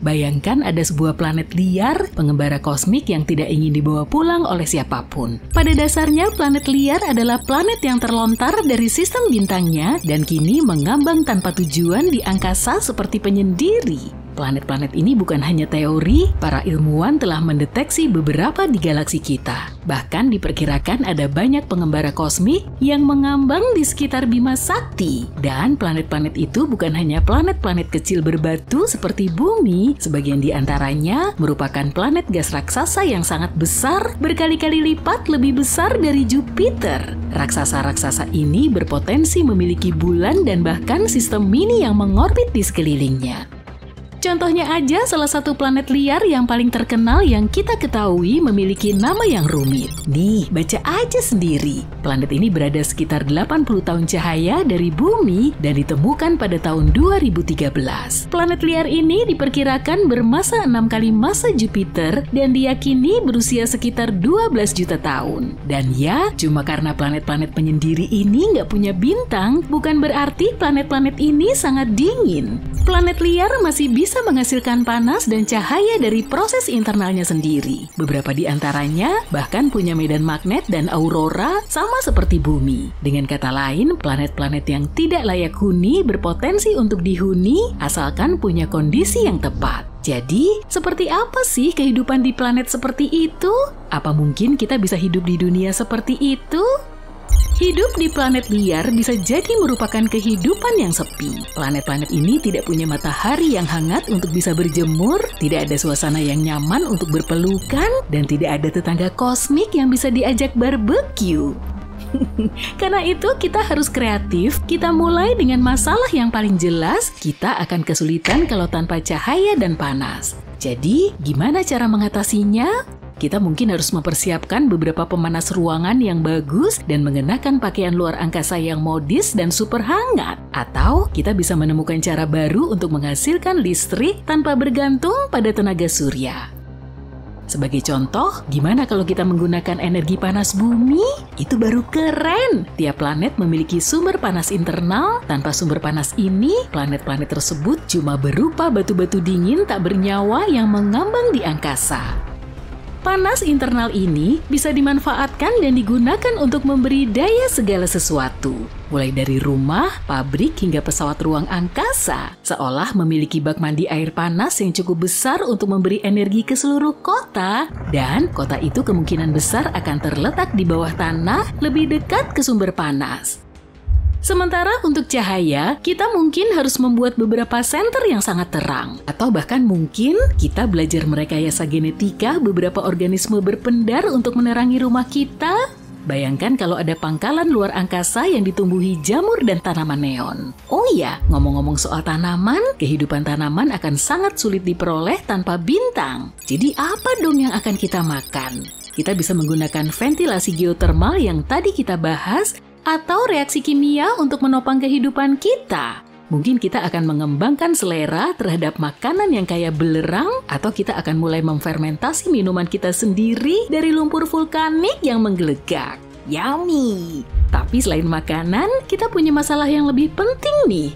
Bayangkan ada sebuah planet liar, pengembara kosmik yang tidak ingin dibawa pulang oleh siapapun. Pada dasarnya, planet liar adalah planet yang terlontar dari sistem bintangnya dan kini mengambang tanpa tujuan di angkasa seperti penyendiri. Planet-planet ini bukan hanya teori, para ilmuwan telah mendeteksi beberapa di galaksi kita. Bahkan diperkirakan ada banyak pengembara kosmik yang mengambang di sekitar Bima Sakti. Dan planet-planet itu bukan hanya planet-planet kecil berbatu seperti Bumi, sebagian di antaranya merupakan planet gas raksasa yang sangat besar, berkali-kali lipat lebih besar dari Jupiter. Raksasa-raksasa ini berpotensi memiliki bulan dan bahkan sistem mini yang mengorbit di sekelilingnya. Contohnya aja salah satu planet liar yang paling terkenal yang kita ketahui memiliki nama yang rumit. Nih, baca aja sendiri. Planet ini berada sekitar 80 tahun cahaya dari Bumi dan ditemukan pada tahun 2013. Planet liar ini diperkirakan bermassa 6 kali massa Jupiter dan diyakini berusia sekitar 12 juta tahun. Dan ya, cuma karena planet-planet penyendiri ini nggak punya bintang, bukan berarti planet-planet ini sangat dingin. Planet liar masih bisa menghasilkan panas dan cahaya dari proses internalnya sendiri. Beberapa di antaranya bahkan punya medan magnet dan aurora sama seperti Bumi. Dengan kata lain, planet-planet yang tidak layak huni berpotensi untuk dihuni asalkan punya kondisi yang tepat. Jadi, seperti apa sih kehidupan di planet seperti itu? Apa mungkin kita bisa hidup di dunia seperti itu? Hidup di planet liar bisa jadi merupakan kehidupan yang sepi. Planet-planet ini tidak punya matahari yang hangat untuk bisa berjemur, tidak ada suasana yang nyaman untuk berpelukan, dan tidak ada tetangga kosmik yang bisa diajak barbeque. Karena itu kita harus kreatif, kita mulai dengan masalah yang paling jelas, kita akan kesulitan kalau tanpa cahaya dan panas. Jadi, gimana cara mengatasinya? Kita mungkin harus mempersiapkan beberapa pemanas ruangan yang bagus dan mengenakan pakaian luar angkasa yang modis dan super hangat. Atau kita bisa menemukan cara baru untuk menghasilkan listrik tanpa bergantung pada tenaga surya. Sebagai contoh, gimana kalau kita menggunakan energi panas bumi? Itu baru keren! Tiap planet memiliki sumber panas internal. Tanpa sumber panas ini, planet-planet tersebut cuma berupa batu-batu dingin tak bernyawa yang mengambang di angkasa. Panas internal ini bisa dimanfaatkan dan digunakan untuk memberi daya segala sesuatu. Mulai dari rumah, pabrik, hingga pesawat ruang angkasa. Seolah memiliki bak mandi air panas yang cukup besar untuk memberi energi ke seluruh kota. Dan kota itu kemungkinan besar akan terletak di bawah tanah lebih dekat ke sumber panas. Sementara untuk cahaya, kita mungkin harus membuat beberapa senter yang sangat terang. Atau bahkan mungkin kita belajar merekayasa genetika beberapa organisme berpendar untuk menerangi rumah kita. Bayangkan kalau ada pangkalan luar angkasa yang ditumbuhi jamur dan tanaman neon. Oh iya, ngomong-ngomong soal tanaman, kehidupan tanaman akan sangat sulit diperoleh tanpa bintang. Jadi apa dong yang akan kita makan? Kita bisa menggunakan ventilasi geotermal yang tadi kita bahas, atau reaksi kimia untuk menopang kehidupan kita. Mungkin kita akan mengembangkan selera terhadap makanan yang kaya belerang, atau kita akan mulai memfermentasi minuman kita sendiri dari lumpur vulkanik yang menggelegak. Yummy! Tapi selain makanan, kita punya masalah yang lebih penting nih.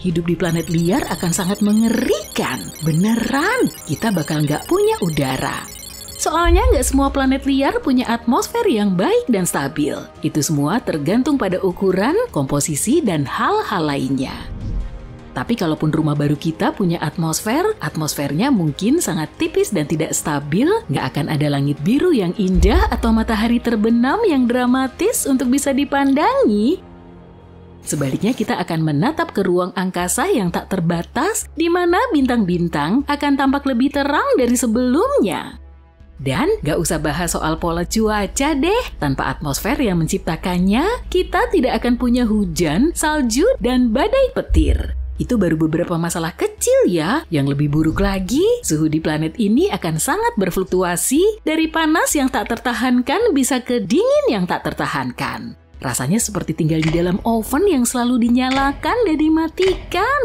Hidup di planet liar akan sangat mengerikan. Beneran, kita bakal nggak punya udara. Soalnya nggak semua planet liar punya atmosfer yang baik dan stabil. Itu semua tergantung pada ukuran, komposisi, dan hal-hal lainnya. Tapi kalaupun rumah baru kita punya atmosfernya mungkin sangat tipis dan tidak stabil, nggak akan ada langit biru yang indah atau matahari terbenam yang dramatis untuk bisa dipandangi. Sebaliknya kita akan menatap ke ruang angkasa yang tak terbatas, di mana bintang-bintang akan tampak lebih terang dari sebelumnya. Dan gak usah bahas soal pola cuaca deh. Tanpa atmosfer yang menciptakannya, kita tidak akan punya hujan, salju, dan badai petir. Itu baru beberapa masalah kecil ya. Yang lebih buruk lagi, suhu di planet ini akan sangat berfluktuasi dari panas yang tak tertahankan bisa ke dingin yang tak tertahankan. Rasanya seperti tinggal di dalam oven yang selalu dinyalakan dan dimatikan.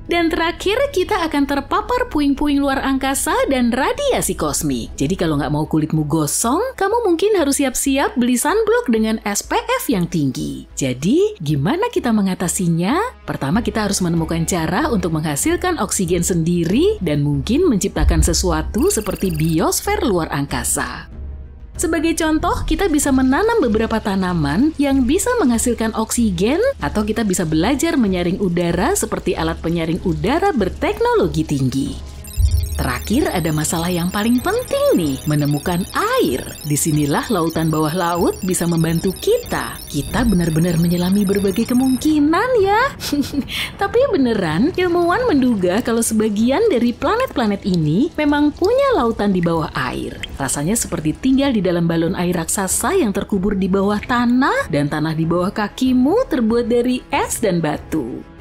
Dan terakhir, kita akan terpapar puing-puing luar angkasa dan radiasi kosmik. Jadi kalau nggak mau kulitmu gosong, kamu mungkin harus siap-siap beli sunblock dengan SPF yang tinggi. Jadi, gimana kita mengatasinya? Pertama, kita harus menemukan cara untuk menghasilkan oksigen sendiri dan mungkin menciptakan sesuatu seperti biosfer luar angkasa. Sebagai contoh, kita bisa menanam beberapa tanaman yang bisa menghasilkan oksigen, atau kita bisa belajar menyaring udara seperti alat penyaring udara berteknologi tinggi. Terakhir, ada masalah yang paling penting nih, menemukan air. Disinilah lautan bawah laut bisa membantu kita. Kita benar-benar menyelami berbagai kemungkinan ya. Tapi beneran, ilmuwan menduga kalau sebagian dari planet-planet ini memang punya lautan di bawah air. Rasanya seperti tinggal di dalam balon air raksasa yang terkubur di bawah tanah, dan tanah di bawah kakimu terbuat dari es dan batu.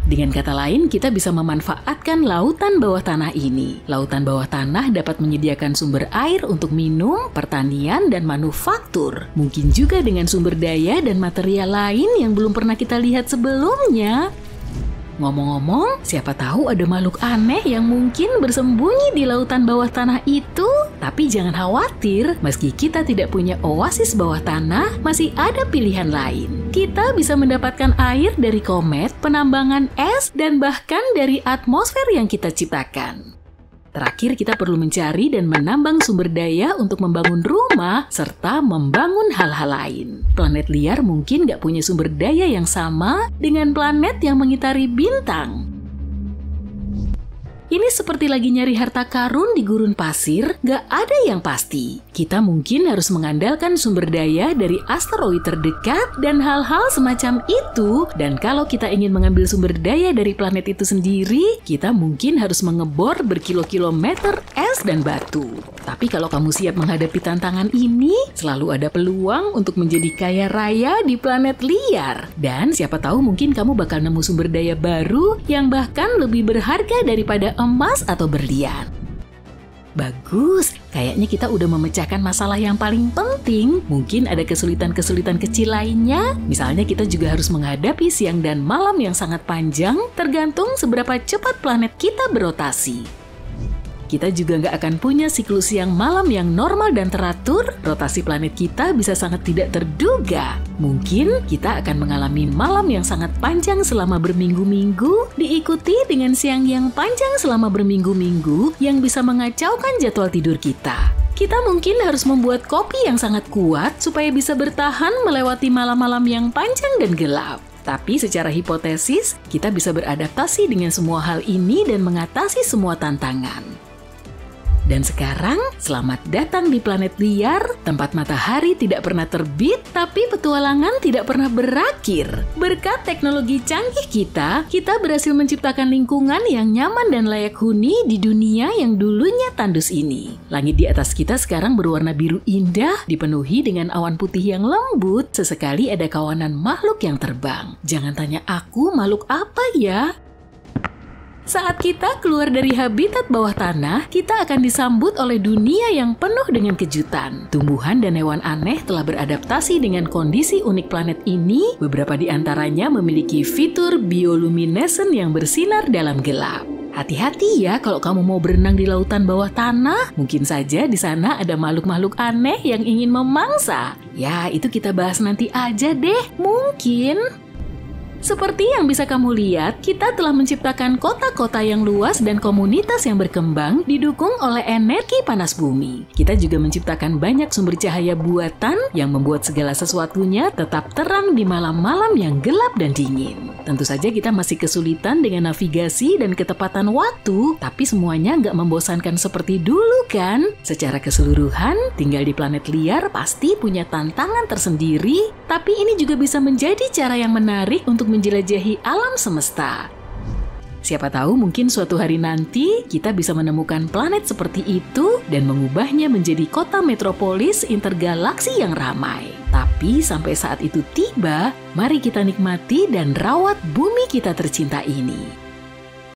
Dengan kata lain, kita bisa memanfaatkan lautan bawah tanah ini. Lautan bawah tanah dapat menyediakan sumber air untuk minum, pertanian, dan manufaktur. Mungkin juga dengan sumber daya dan material lain yang belum pernah kita lihat sebelumnya. Ngomong-ngomong, siapa tahu ada makhluk aneh yang mungkin bersembunyi di lautan bawah tanah itu. Tapi jangan khawatir, meski kita tidak punya oasis bawah tanah, masih ada pilihan lain. Kita bisa mendapatkan air dari komet, penambangan es, dan bahkan dari atmosfer yang kita ciptakan. Terakhir, kita perlu mencari dan menambang sumber daya untuk membangun rumah serta membangun hal-hal lain. Planet liar mungkin nggak punya sumber daya yang sama dengan planet yang mengitari bintang. Ini seperti lagi nyari harta karun di gurun pasir, nggak ada yang pasti. Kita mungkin harus mengandalkan sumber daya dari asteroid terdekat dan hal-hal semacam itu. Dan kalau kita ingin mengambil sumber daya dari planet itu sendiri, kita mungkin harus mengebor berkilo-kilometer es dan batu. Tapi kalau kamu siap menghadapi tantangan ini, selalu ada peluang untuk menjadi kaya raya di planet liar. Dan siapa tahu mungkin kamu bakal nemu sumber daya baru yang bahkan lebih berharga daripada emas atau berlian. Bagus, kayaknya kita udah memecahkan masalah yang paling penting. Mungkin ada kesulitan-kesulitan kecil lainnya. Misalnya kita juga harus menghadapi siang dan malam yang sangat panjang, tergantung seberapa cepat planet kita berotasi. Kita juga nggak akan punya siklus siang malam yang normal dan teratur. Rotasi planet kita bisa sangat tidak terduga. Mungkin kita akan mengalami malam yang sangat panjang selama berminggu-minggu, diikuti dengan siang yang panjang selama berminggu-minggu yang bisa mengacaukan jadwal tidur kita. Kita mungkin harus membuat kopi yang sangat kuat supaya bisa bertahan melewati malam-malam yang panjang dan gelap. Tapi secara hipotesis, kita bisa beradaptasi dengan semua hal ini dan mengatasi semua tantangan. Dan sekarang, selamat datang di planet liar, tempat matahari tidak pernah terbit, tapi petualangan tidak pernah berakhir. Berkat teknologi canggih kita berhasil menciptakan lingkungan yang nyaman dan layak huni di dunia yang dulunya tandus ini. Langit di atas kita sekarang berwarna biru indah, dipenuhi dengan awan putih yang lembut. Sesekali ada kawanan makhluk yang terbang. Jangan tanya aku makhluk apa ya? Saat kita keluar dari habitat bawah tanah, kita akan disambut oleh dunia yang penuh dengan kejutan. Tumbuhan dan hewan aneh telah beradaptasi dengan kondisi unik planet ini. Beberapa di antaranya memiliki fitur bioluminescent yang bersinar dalam gelap. Hati-hati ya kalau kamu mau berenang di lautan bawah tanah. Mungkin saja di sana ada makhluk-makhluk aneh yang ingin memangsa. Ya, itu kita bahas nanti aja deh. Mungkin. Seperti yang bisa kamu lihat, kita telah menciptakan kota-kota yang luas dan komunitas yang berkembang didukung oleh energi panas bumi. Kita juga menciptakan banyak sumber cahaya buatan yang membuat segala sesuatunya tetap terang di malam-malam yang gelap dan dingin. Tentu saja kita masih kesulitan dengan navigasi dan ketepatan waktu, tapi semuanya nggak membosankan seperti dulu kan? Secara keseluruhan, tinggal di planet liar pasti punya tantangan tersendiri, tapi ini juga bisa menjadi cara yang menarik untuk menjelajahi alam semesta. Siapa tahu mungkin suatu hari nanti kita bisa menemukan planet seperti itu dan mengubahnya menjadi kota metropolis intergalaksi yang ramai. Tapi sampai saat itu tiba, mari kita nikmati dan rawat bumi kita tercinta ini.